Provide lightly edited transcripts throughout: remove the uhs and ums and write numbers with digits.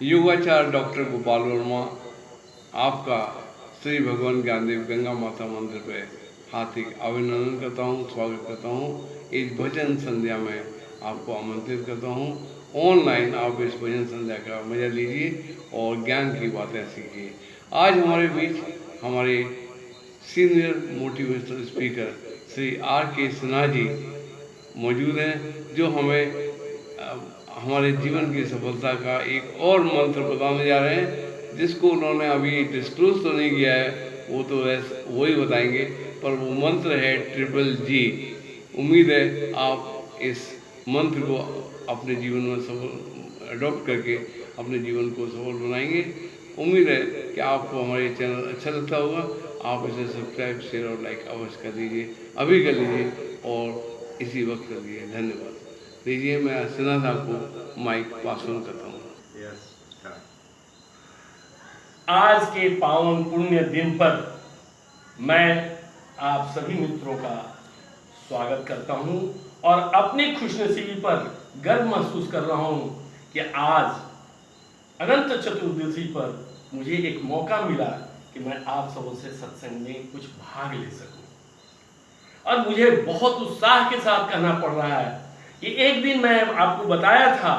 योगाचार्य doctor Gopal Verma आपका श्री भगवान ज्ञानदेव गंगा माता मंदिर पे हार्दिक अभिनंदन करता हूँ, स्वागत करता हूँ। इस भजन संध्या में आपको आमंत्रित करता हूँ। ऑनलाइन आप इस भजन संध्या का मजा लीजिए और ज्ञान की बातें सीखिए। आज हमारे बीच हमारे senior motivational speaker Shri R.K. Sinha ji मौजूद हैं, जो हमें हमारे जीवन की सफलता का एक और मंत्र बताने जा रहे हैं, जिसको उन्होंने अभी डिस्क्लोज तो नहीं किया है, वो तो वही बताएंगे, पर वो मंत्र है GGG। उम्मीद है आप इस मंत्र को अपने जीवन में सफल अडॉप्ट करके अपने जीवन को सफल बनाएंगे। उम्मीद है कि आपको हमारे चैनल अच्छा लगता होगा। आप इसे सब्सक्राइब, शेयर और लाइक अवश्य कर दीजिए, अभी कर लीजिए और इसी वक्त कर दीजिए। धन्यवाद। लीजिए, मैं सिन्हा साहब को माइक पास ऑन करता हूँ। आज के पावन पुण्य दिन पर मैं आप सभी मित्रों का स्वागत करता हूं और अपनी खुशनसीबी पर गर्व महसूस कर रहा हूं कि आज अनंत चतुर्दशी पर मुझे एक मौका मिला कि मैं आप सबों से सत्संग में कुछ भाग ले सकूं। और मुझे बहुत उत्साह के साथ कहना पड़ रहा है कि एक दिन मैं आपको बताया था,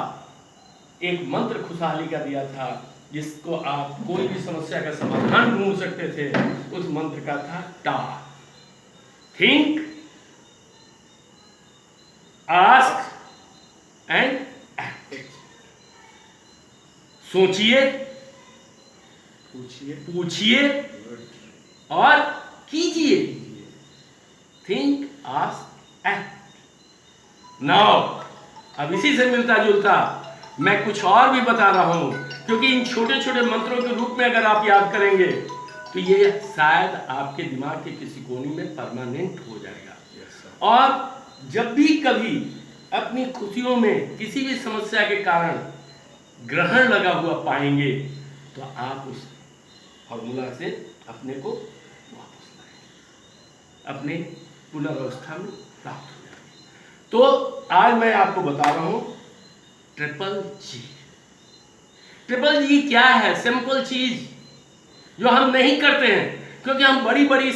एक मंत्र खुशहाली का दिया था, जिसको आप कोई भी समस्या का समाधान ढूंढ सकते थे। उस मंत्र का था टा, थिंक, आस्क एंड एक्ट। सोचिए, पूछिए और कीजिए। Think, ask, act. नाउ अब इसी से मिलता जुलता मैं कुछ और भी बता रहा हूं, क्योंकि इन छोटे छोटे मंत्रों के रूप में अगर आप याद करेंगे तो ये शायद आपके दिमाग के किसी कोने में परमानेंट हो जाएगा। और जब भी कभी अपनी खुशियों में किसी भी समस्या के कारण ग्रहण लगा हुआ पाएंगे तो आप उस फॉर्मूला से अपने को वापस लाएंगे, अपने पुनर्वस्था में प्राप्त हो जाएंगे। तो आज मैं आपको बता रहा हूं GGG। GGG क्या है? सिंपल चीज जो हम नहीं करते हैं, क्योंकि हम बड़ी बड़ी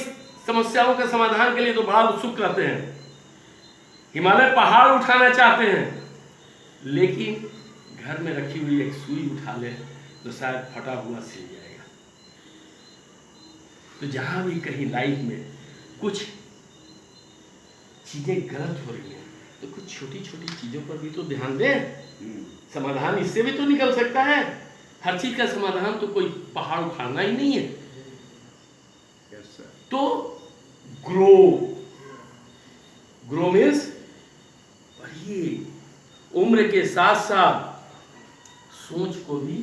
समस्याओं के समाधान के लिए तो बड़ा उत्सुक रहते हैं, हिमालय पहाड़ उठाना चाहते हैं, लेकिन घर में रखी हुई एक सुई उठा ले तो शायद फटा हुआ सिल जाएगा। तो जहां भी कहीं लाइफ में कुछ चीजें गलत हो रही हैं तो कुछ छोटी छोटी चीजों पर भी तो ध्यान दें। समाधान इससे भी तो निकल सकता है। हर चीज का समाधान तो कोई पहाड़ उखाड़ना ही नहीं है। तो ग्रो, ग्रो मीन्स बढ़िए, उम्र के साथ साथ सोच को भी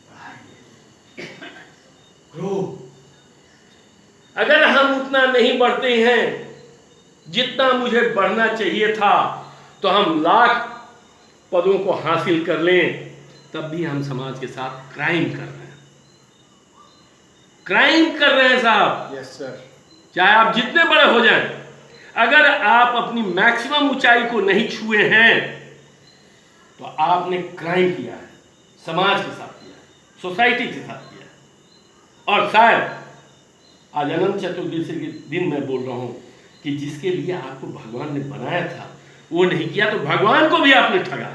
बढ़ाइए। ग्रो। अगर हम उतना नहीं बढ़ते हैं जितना मुझे बढ़ना चाहिए था, तो हम लाख पदों को हासिल कर लें, तब भी हम समाज के साथ क्राइम कर रहे हैं। क्राइम कर रहे हैं साहब। Yes sir. चाहे आप जितने बड़े हो जाएं, अगर आप अपनी मैक्सिमम ऊंचाई को नहीं छुए हैं तो आपने क्राइम किया है, समाज के साथ किया है, सोसाइटी के साथ किया है। और शायद आज अनंत चतुर्दशी के दिन मैं बोल रहा हूं कि जिसके लिए आपको भगवान ने बनाया था वो नहीं किया, तो भगवान को भी आपने ठगा,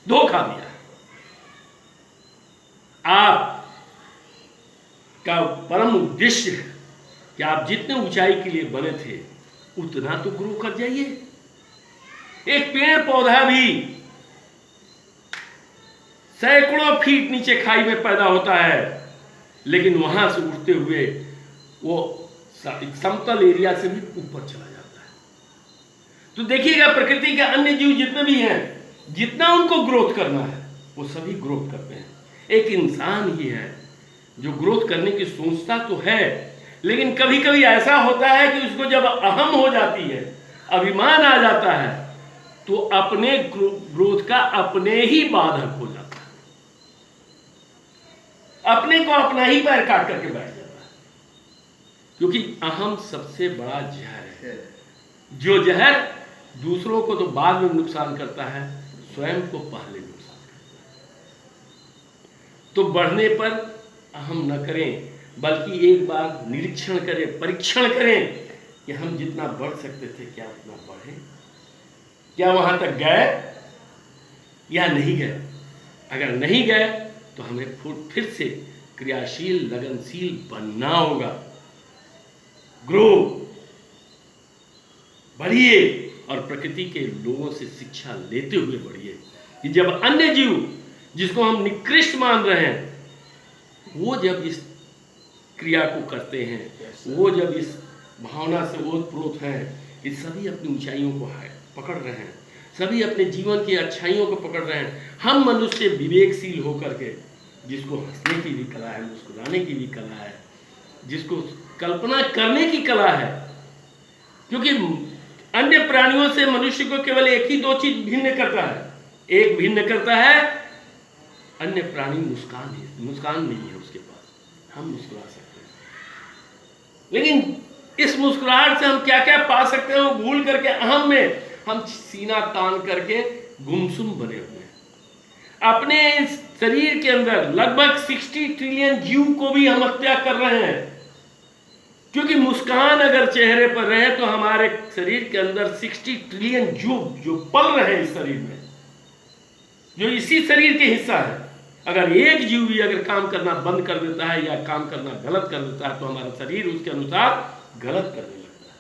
धोखा दिया। आप का परम उद्देश्य है कि आप जितने ऊंचाई के लिए बने थे उतना तो ग्रो कर जाइए। एक पेड़ पौधा भी सैकड़ों फीट नीचे खाई में पैदा होता है, लेकिन वहां से उठते हुए वो समतल एरिया से भी ऊपर चला जाता है। तो देखिएगा, प्रकृति के अन्य जीव जितने भी हैं, जितना उनको ग्रोथ करना है वो सभी ग्रोथ करते हैं। एक इंसान ही है जो ग्रोथ करने की सोचता तो है, लेकिन कभी कभी ऐसा होता है कि उसको जब अहम हो जाती है, अभिमान आ जाता है, तो अपने ग्रोथ का अपने ही बाधक हो जाता है, अपने को अपना ही पैर काट करके बैठ जाता है। क्योंकि अहम सबसे बड़ा जहर है, जो जहर दूसरों को तो बाद में नुकसान करता है, स्वयं को पहले नुकसान करता है। तो बढ़ने पर अहम न करें, बल्कि एक बार निरीक्षण करें, परीक्षण करें कि हम जितना बढ़ सकते थे क्या उतना बढ़े, क्या वहां तक गए या नहीं गए। अगर नहीं गए तो हमें फिर से क्रियाशील, लगनशील बनना होगा। ग्रो, बढ़िए और प्रकृति के लोगों से शिक्षा लेते हुए बढ़िए कि जब अन्य जीव जिसको हम निकृष्ट मान रहे हैं, वो जब इस क्रिया को करते हैं, वो जब इस भावना से ओतप्रोत हैं कि सभी अपनी ऊंचाइयों को पकड़ रहे हैं, सभी अपने जीवन की अच्छाइयों को पकड़ रहे हैं, हम मनुष्य विवेकशील होकर के, जिसको हंसने की भी कला है, मुस्कुराने की भी कला है, जिसको कल्पना करने की कला है, क्योंकि अन्य प्राणियों से मनुष्य को केवल एक ही दो चीज भिन्न करता है। एक भिन्न करता है, अन्य प्राणी मुस्कान नहीं है उसके पास, हम मुस्कुरा सकते हैं, लेकिन इस मुस्कुराहट से हम क्या क्या पा सकते हैं वो भूल करके अहम में हम सीना तान करके गुमसुम बने हुए हैं। अपने इस शरीर के अंदर लगभग 60 ट्रिलियन जीव को भी हम हत्या कर रहे हैं, क्योंकि मुस्कान अगर चेहरे पर रहे तो हमारे शरीर के अंदर 60 ट्रिलियन जीव जो पल रहे हैं इस शरीर में, जो इसी शरीर के हिस्सा है, अगर एक जीव भी अगर काम करना बंद कर देता है या काम करना गलत कर देता है तो हमारा शरीर उसके अनुसार गलत करने लगता है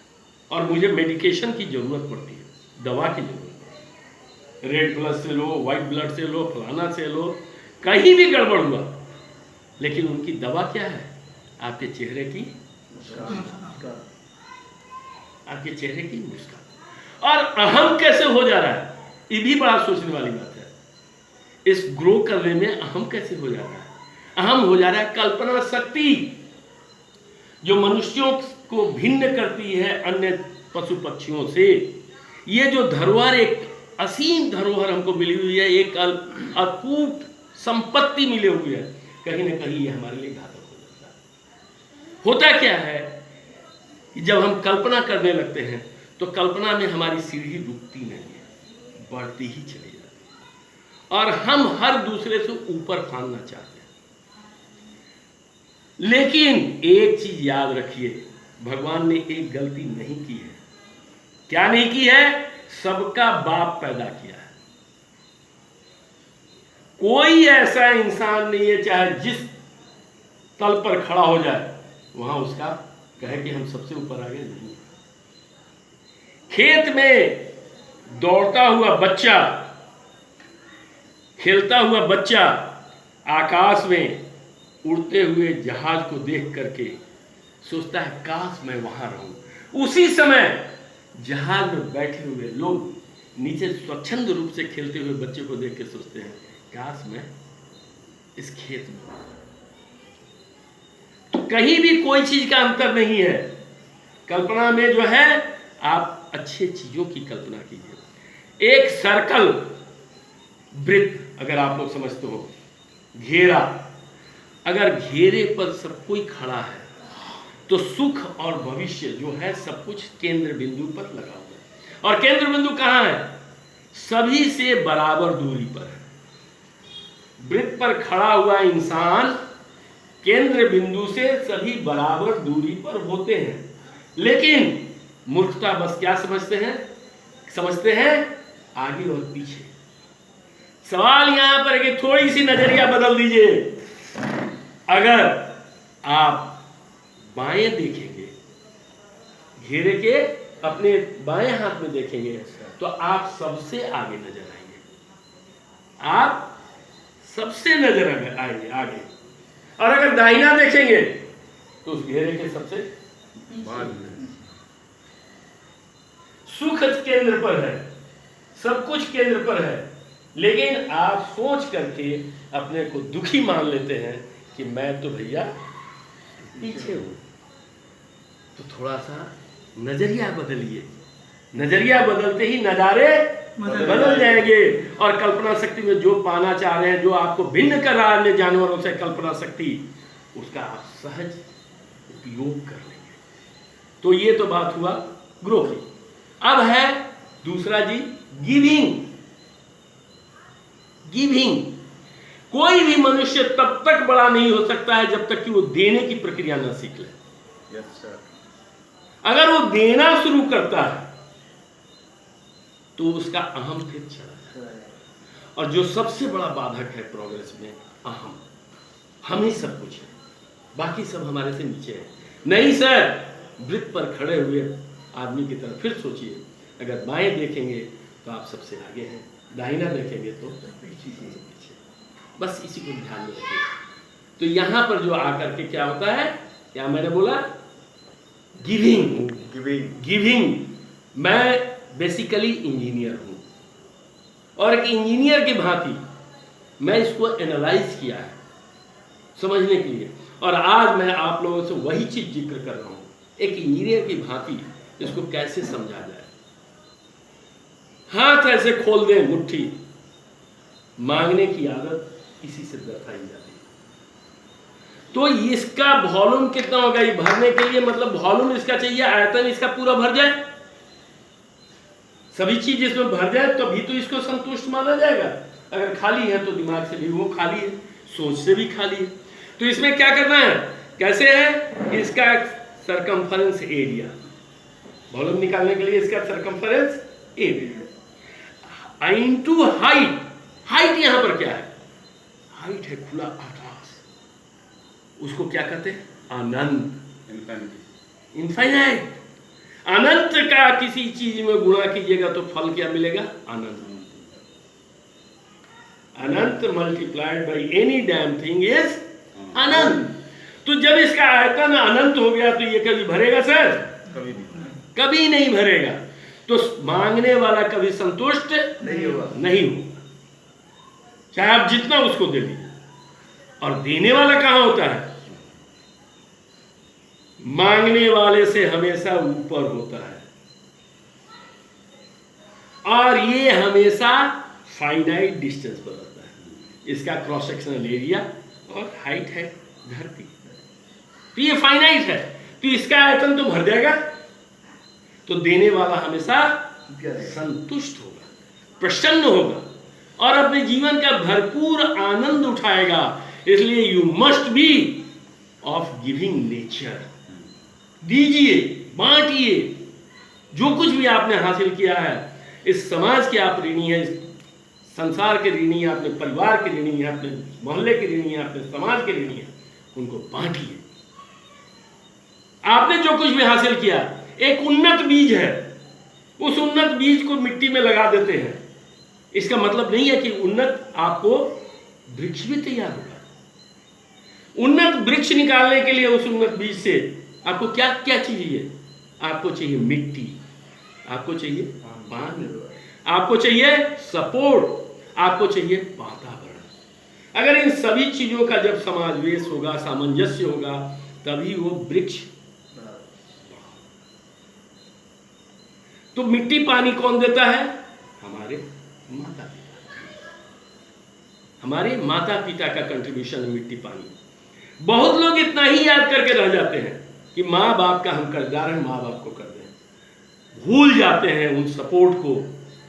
और मुझे मेडिकेशन की जरूरत पड़ती है, दवा की जरूरत पड़ती है। रेड ब्लड से लो, व्हाइट ब्लड से लो, फलाना से लो, कहीं भी गड़बड़ हुआ, लेकिन उनकी दवा क्या है? आपके चेहरे की मुस्कान, आपके चेहरे की मुस्कान। और अहम कैसे हो जा रहा है, ये भी बड़ा सोचने वाली बात है। इस ग्रो करने में अहम कैसे हो जा रहा है? अहम हो जा रहा है कल्पना शक्ति, जो मनुष्यों को भिन्न करती है अन्य पशु पक्षियों से। ये जो धरोहर, एक असीम धरोहर हमको मिली हुई है, एक अकूट संपत्ति मिली हुई है, कहीं ना कहीं ये हमारे लिए घातक हो जाता है। होता क्या है कि जब हम कल्पना करने लगते हैं तो कल्पना में हमारी सीढ़ी रुकती नहीं है, बढ़ती ही चली जाती है और हम हर दूसरे से ऊपर फांदना चाहते हैं। लेकिन एक चीज याद रखिए, भगवान ने एक गलती नहीं की है। क्या नहीं की है? सबका बाप पैदा किया है। कोई ऐसा इंसान नहीं है चाहे जिस तल पर खड़ा हो जाए वहां उसका कहे कि हम सबसे ऊपर आ गए, नहीं। खेत में दौड़ता हुआ बच्चा, खेलता हुआ बच्चा आकाश में उड़ते हुए जहाज को देख करके सोचता है काश मैं वहां रहूं। उसी समय जहाज में बैठे हुए लोग नीचे स्वच्छंद रूप से खेलते हुए बच्चे को देख के सोचते हैं काश मैं इस खेत में। तो कहीं भी कोई चीज का अंतर नहीं है। कल्पना में जो है, आप अच्छे चीजों की कल्पना कीजिए। एक सर्कल, वृत्त, अगर आप लोग समझते हो, घेरा, अगर घेरे पर सब कोई खड़ा है तो सुख और भविष्य जो है सब कुछ केंद्र बिंदु पर लगा हुआ है। और केंद्र बिंदु कहां है? सभी से बराबर दूरी पर है। वृत्त पर खड़ा हुआ इंसान केंद्र बिंदु से सभी बराबर दूरी पर होते हैं, लेकिन मूर्खता बस क्या समझते हैं? समझते हैं आगे और पीछे। सवाल यहां पर है कि थोड़ी सी नजरिया बदल दीजिए। अगर आप बाएं देखेंगे, घेरे के अपने बाएं हाथ में देखेंगे तो आप सबसे आगे नजर आएंगे, आप सबसे नजर आएंगे आगे। और अगर दाहिना देखेंगे तो उस घेरे के सबसे बाद में। सुख केंद्र पर है, सब कुछ केंद्र पर है, लेकिन आप सोच करके अपने को दुखी मान लेते हैं कि मैं तो भैया पीछे हूं। तो थोड़ा सा नजरिया बदलिए। नजरिया बदलते ही नजारे बदल जाएंगे। और कल्पना शक्ति में जो पाना चाह रहे हैं, जो आपको भिन्न कर रहा है अन्य जानवरों से कल्पना शक्ति, उसका आप सहज उपयोग कर लेंगे। तो ये तो बात हुआ ग्रो की। अब है दूसरा जी, गिविंग। गिविंग कोई भी मनुष्य तब तक बड़ा नहीं हो सकता है जब तक कि वो देने की प्रक्रिया न सीख ले। Yes sir. अगर वो देना शुरू करता है तो उसका अहम फिर चला जाता है। और जो सबसे बड़ा बाधक है प्रोग्रेस में, अहम। हम ही सब कुछ है, बाकी सब हमारे से नीचे है। नहीं सर, वृत्त पर खड़े हुए आदमी की तरह फिर सोचिए, अगर बाएं देखेंगे तो आप सबसे आगे हैं, दाहिना देखेंगे तो पीछे। बस इसी को ध्यान में रखिए। तो यहां पर जो आकर के क्या होता है, क्या मैंने बोला, गिविंग। गिविंग। मैं बेसिकली इंजीनियर हूं और एक इंजीनियर की भांति मैं इसको एनालाइज किया है समझने के लिए, और आज मैं आप लोगों से वही चीज जिक्र कर रहा हूं, एक इंजीनियर की भांति इसको कैसे समझा जाए। हाथ ऐसे खोल दें मुट्ठी, मांगने की आदत इसी से दर्शाई जाती है। तो इसका वॉल्यूम कितना होगा, ये भरने के लिए, मतलब वॉल्यूम इसका चाहिए, आयतन इसका पूरा भर जाए, सभी चीज इसमें भर जाए, तभी तो इसको संतुष्ट माना जाएगा। अगर खाली है तो दिमाग से भी वो खाली है, सोच से भी खाली है। तो इसमें क्या करना है, कैसे है, इसका सरकमफरेंस एरिया, वॉल्यूम निकालने के लिए इसका circumference area into height. Height यहां पर क्या है, हाइट है खुला आकाश, उसको क्या कहते हैं, अनंत, इनफाइनाइट। अनंत का किसी चीज में गुणा कीजिएगा तो फल क्या मिलेगा, अनंत। अनंत multiplied by any damn thing is अनंत। तो जब इसका आयतन अनंत हो गया तो ये कभी भरेगा सर, कभी नहीं भरेगा। तो मांगने वाला कभी संतुष्ट नहीं होगा, चाहे आप जितना उसको दे दीजिए। और देने वाला कहां होता है, मांगने वाले से हमेशा ऊपर होता है, और ये हमेशा फाइनाइट डिस्टेंस पर होता है। इसका क्रॉस सेक्शनल एरिया और हाइट है धरती, तो ये फाइनाइट है, तो इसका आयतन तो भर जाएगा। तो देने वाला हमेशा संतुष्ट होगा, प्रसन्न होगा और अपने जीवन का भरपूर आनंद उठाएगा। इसलिए you must be of giving nature. दीजिए, बांटिए, जो कुछ भी आपने हासिल किया है, इस समाज के आप ऋणी हैं, इस संसार के ऋणी हैं, अपने परिवार के ऋणी हैं, अपने मोहल्ले के ऋणी हैं, अपने समाज के ऋणी हैं, उनको बांटिए। आपने जो कुछ भी हासिल किया एक उन्नत बीज है, उस उन्नत बीज को मिट्टी में लगा देते हैं, इसका मतलब नहीं है कि उन्नत आपको वृक्ष भी तैयार होगा। उन्नत वृक्ष निकालने के लिए उस उन्नत बीज से आपको क्या क्या चाहिए, आपको चाहिए मिट्टी, आपको चाहिए पानी, आपको चाहिए सपोर्ट, आपको चाहिए वातावरण। अगर इन सभी चीजों का जब समावेश होगा, सामंजस्य होगा, तभी वो वृक्ष। तो मिट्टी पानी कौन देता है, हमारे माता पिता। हमारे माता पिता का कंट्रीब्यूशन है मिट्टी पानी। बहुत लोग इतना ही याद करके रह जाते हैं कि माँ बाप का हम कर्जदार हैं, माँ बाप को कर दें। भूल जाते हैं उन सपोर्ट को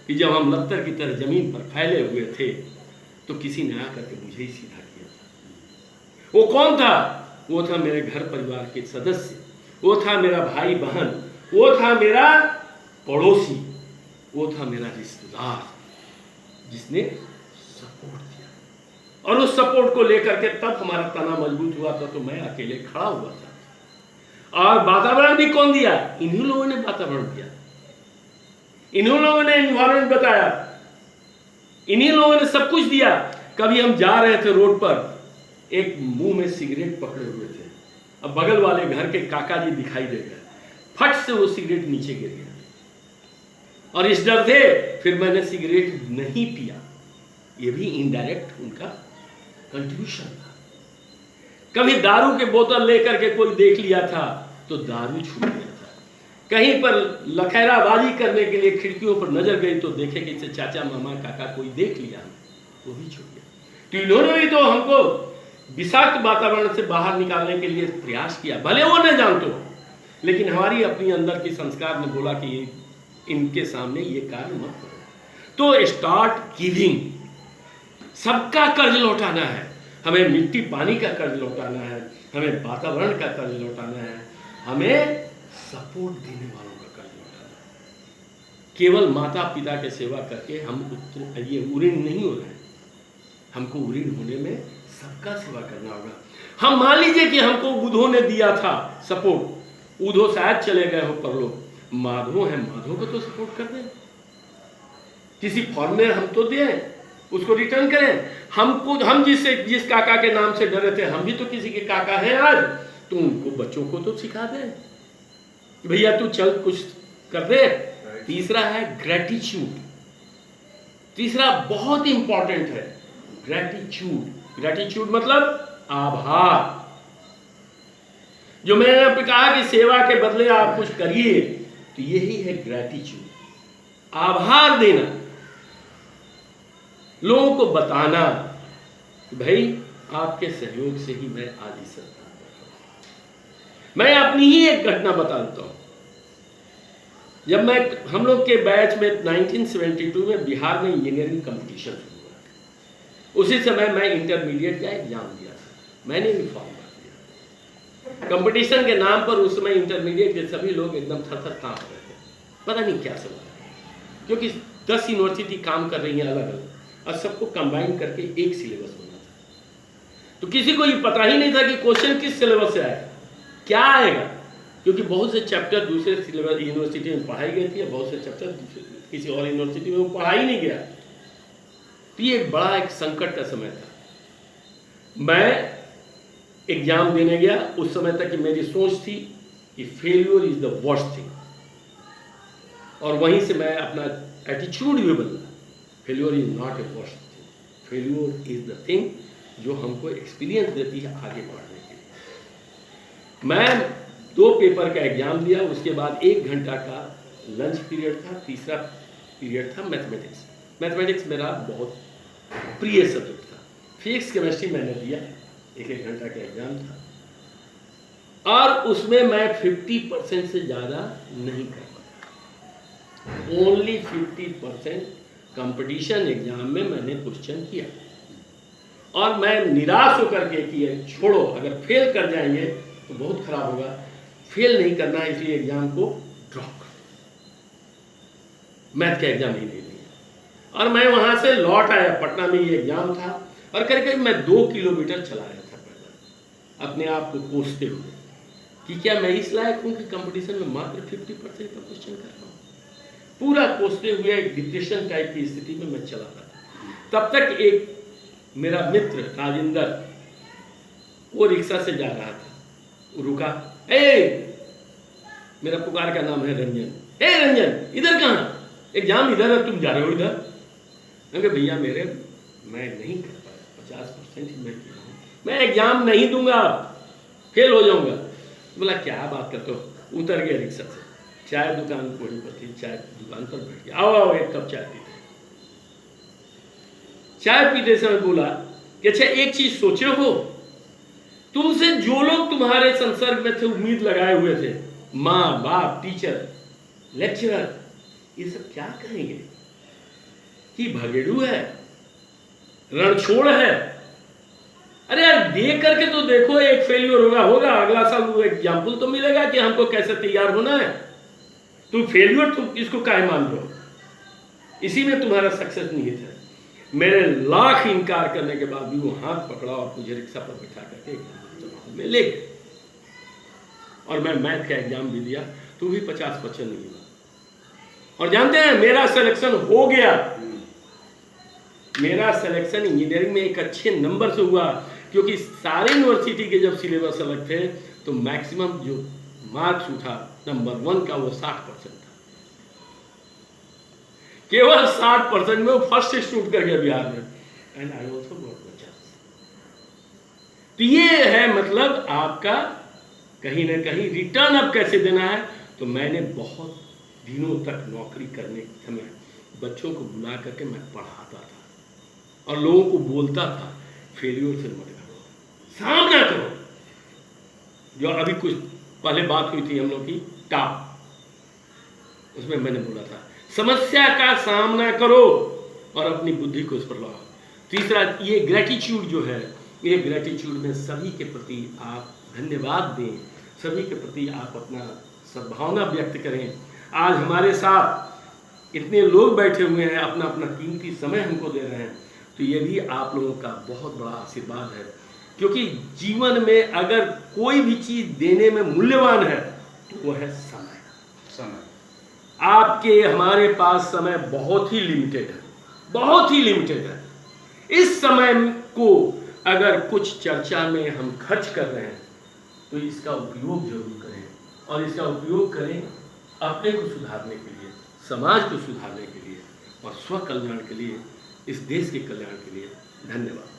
कि जब हम लत्तर की तरह जमीन पर फैले हुए थे तो किसी ने आकर के मुझे ही सीधा किया था। वो कौन था, वो था मेरे घर परिवार के सदस्य, वो था मेरा भाई बहन, वो था मेरा पड़ोसी, वो था मेरा रिश्तेदार, जिसने सपोर्ट दिया। और उस सपोर्ट को लेकर के तब हमारा तना मजबूत हुआ था, तो मैं अकेले खड़ा हुआ था। और वातावरण भी कौन दिया, इन्हीं लोगों ने वातावरण दिया, इन्हीं लोगों ने एनवायरनमेंट बताया, इन्हीं लोगों ने सब कुछ दिया। कभी हम जा रहे थे रोड पर, एक मुंह में सिगरेट पकड़े हुए थे, अब बगल वाले घर के काका जी दिखाई दे गए, फट से वो सिगरेट नीचे गिर गया, और इस डर से फिर मैंने सिगरेट नहीं पिया। ये भी इनडायरेक्ट उनका कंट्रीब्यूशन था। कभी दारू के बोतल लेकर के कोई देख लिया था तो दारू छूट गया था। कहीं पर लखैराबाजी करने के लिए खिड़कियों पर नजर गई तो देखे कि इसे चाचा मामा काका कोई देख लिया, वो भी छूट गया। तो इन्होंने भी तो हमको विषाक्त वातावरण से बाहर निकालने के लिए प्रयास किया, भले वो न जानते हो, लेकिन हमारी अपनी अंदर की संस्कार ने बोला कि इनके सामने ये कार्य मत करो। तो स्टार्ट गिविंग, सबका कर्ज लौटाना है। हमें मिट्टी पानी का कर्ज लौटाना है, हमें वातावरण का कर्ज लौटाना है, हमें सपोर्ट देने वालों का कर्ज लौटाना है। केवल माता पिता के सेवा करके हम ये ऋणी नहीं हो रहे हैं, हमको ऋणी होने में सबका सेवा करना होगा। हम मान लीजिए कि हमको बुधो ने दिया था सपोर्ट, उधो शायद चले गए हो परलोक, माधो है, माधो को तो सपोर्ट कर दें, किसी फॉर्मर हम तो दें, उसको रिटर्न करें। हम जिस काका के नाम से डरे थे, हम भी तो किसी के काका हैं आज, तो उनको बच्चों को तो सिखा दें कि भैया तू चल कुछ कर दे। तीसरा है ग्रेटिट्यूड, तीसरा बहुत इंपॉर्टेंट है ग्रेटिट्यूड। ग्रेटिट्यूड मतलब आभार। जो मैंने आपको कहा कि सेवा के बदले आप कुछ करिए, तो यही है ग्रेटिट्यूड, आभार देना, लोगों को बताना कि भाई आपके सहयोग से ही मैं आज इस स्थान पर। मैं अपनी ही एक घटना बता देता हूं। जब हम लोग के बैच में 1972 में बिहार में इंजीनियरिंग कंपटीशन शुरू हुआ, उसी समय मैं इंटरमीडिएट का एग्जाम दिया था, मैंने भी फॉर्म भर दिया। कंपटीशन के नाम पर उस समय इंटरमीडिएट के सभी लोग एकदम थर-थर कांप रहे थे, पता नहीं क्या सब, क्योंकि 10 यूनिवर्सिटी काम कर रही हैं अलग अलग, और सबको कंबाइन करके एक सिलेबस बना था। तो किसी को ये पता ही नहीं था कि क्वेश्चन किस सिलेबस से आएगा, क्या आएगा, क्योंकि बहुत से चैप्टर दूसरे सिलेबस यूनिवर्सिटी में पढ़ाई गई थी, बहुत से चैप्टर किसी और यूनिवर्सिटी में वो पढ़ाई नहीं गया। तो ये बड़ा एक संकट का समय था। मैं एग्जाम देने गया, उस समय तक कि मेरी सोच थी कि failure is the worst thing, और वहीं से मैं अपना एटीट्यूड भी बदला। Failure is not a worst thing, failure is the thing जो हमको एक्सपीरियंस देती है आगे बढ़ने के लिए। मैं 2 पेपर का एग्जाम दिया, उसके बाद 1 घंटा का लंच पीरियड था, तीसरा पीरियड था मैथमेटिक्स। मैथमेटिक्स मेरा बहुत प्रिय सब्जेक्ट था। फिजिक्स केमिस्ट्री मैंने दिया, 1 घंटा का एग्जाम था, और उसमें मैं 50% से ज़्यादा नहीं कर पाया। ओनली 50% कंपटीशन एग्जाम में मैंने क्वेश्चन किया, और मैं निराश होकर के किया, छोड़ो अगर फेल कर जाएंगे तो बहुत खराब होगा, फेल नहीं करना है, इसलिए एग्जाम को ड्रॉप कर, मैथ का एग्जाम ही नहीं दिया। और मैं वहां से लौट आया, पटना में ये एग्जाम था, और करीब करीब मैं 2 किलोमीटर चला रहा था पैदल, अपने आप को कोसते हुए कि क्या मैं इस लायक हूं कि कंपटीशन में मात्र 50% का क्वेश्चन कर रहा हूं। पूरा कोसते हुए एक डिप्रेशन टाइप की स्थिति में मैं चला रहा था। तब तक एक मेरा मित्र राजेंद्र, वो रिक्शा से जा रहा था, वो रुका, मेरा पुकार का नाम है रंजन, रंजन इधर कहाँ, एग्जाम इधर है, तुम जा रहे हो इधर। मैं भैया मैं नहीं कर पाया, 50% ही मैं किया हूँ, मैं एग्जाम नहीं दूंगा, फेल हो जाऊंगा। बोला क्या बात करते हो, उतर गया रिक्शा से, चाय दुकान कोड़ी पर थी, चाय दुकान पर बैठ गया, आओ एक कप चाय पीते। चाय पीते समय बोला कि अच्छा एक चीज सोचे हो, तुमसे जो लोग तुम्हारे संसर्ग में थे, उम्मीद लगाए हुए थे, माँ बाप, टीचर, लेक्चरर, ये सब क्या कहेंगे कि भगेड़ू है, रणछोड़ है। अरे यार देख करके तो देखो, एक फेल्यूर होगा, अगला साल वो एग्जाम्पल तो मिलेगा कि हमको कैसे तैयार होना है। तुम फेल्यूर तुम इसको काहे मान लो, इसी में तुम्हारा सक्सेस नहीं है। मेरे लाख इनकार करने के बाद भी वो हाथ पकड़ा और मुझे रिक्शा पर बिठा करके एग्जाम में ले गए, और मैं मैथ का एग्जाम भी दिया, तो भी 50% नहीं हुआ। और जानते हैं मेरा सिलेक्शन हो गया, मेरा सिलेक्शन इंजीनियरिंग में एक अच्छे नंबर से हुआ, क्योंकि सारे यूनिवर्सिटी के जब सिलेबस अलग थे तो मैक्सिमम जो मार्क्स उठा नंबर 1 का वो 60% था, केवल 60% में वो फर्स्ट स्टूडेंट कर गया बिहार में, and I also got the chance. तो ये है मतलब आपका कहीं ना कहीं रिटर्न अब कैसे देना है। तो मैंने बहुत दिनों तक नौकरी करने के समय बच्चों को बुला करके मैं पढ़ाता था और लोगों को बोलता था फेलियर से मत करो, सामना करो। जो अभी कुछ पहले बात हुई थी हम लोग की टॉप, उसमें मैंने बोला था समस्या का सामना करो और अपनी बुद्धि को उस पर लगाओ। तीसरा, ये ग्रेटिट्यूड जो है, ये ग्रेटिट्यूड में सभी के प्रति आप धन्यवाद दें, सभी के प्रति आप अपना सद्भावना व्यक्त करें। आज हमारे साथ इतने लोग बैठे हुए हैं, अपना अपना कीमती समय हमको दे रहे हैं, तो ये भी आप लोगों का बहुत बड़ा आशीर्वाद है। क्योंकि जीवन में अगर कोई भी चीज़ देने में मूल्यवान है तो वो है समय। आपके हमारे पास समय बहुत ही लिमिटेड है, बहुत ही लिमिटेड है। इस समय को अगर कुछ चर्चा में हम खर्च कर रहे हैं तो इसका उपयोग जरूर करें, और इसका उपयोग करें अपने को सुधारने के लिए, समाज को सुधारने के लिए और स्व कल्याण के लिए, इस देश के कल्याण के लिए। धन्यवाद।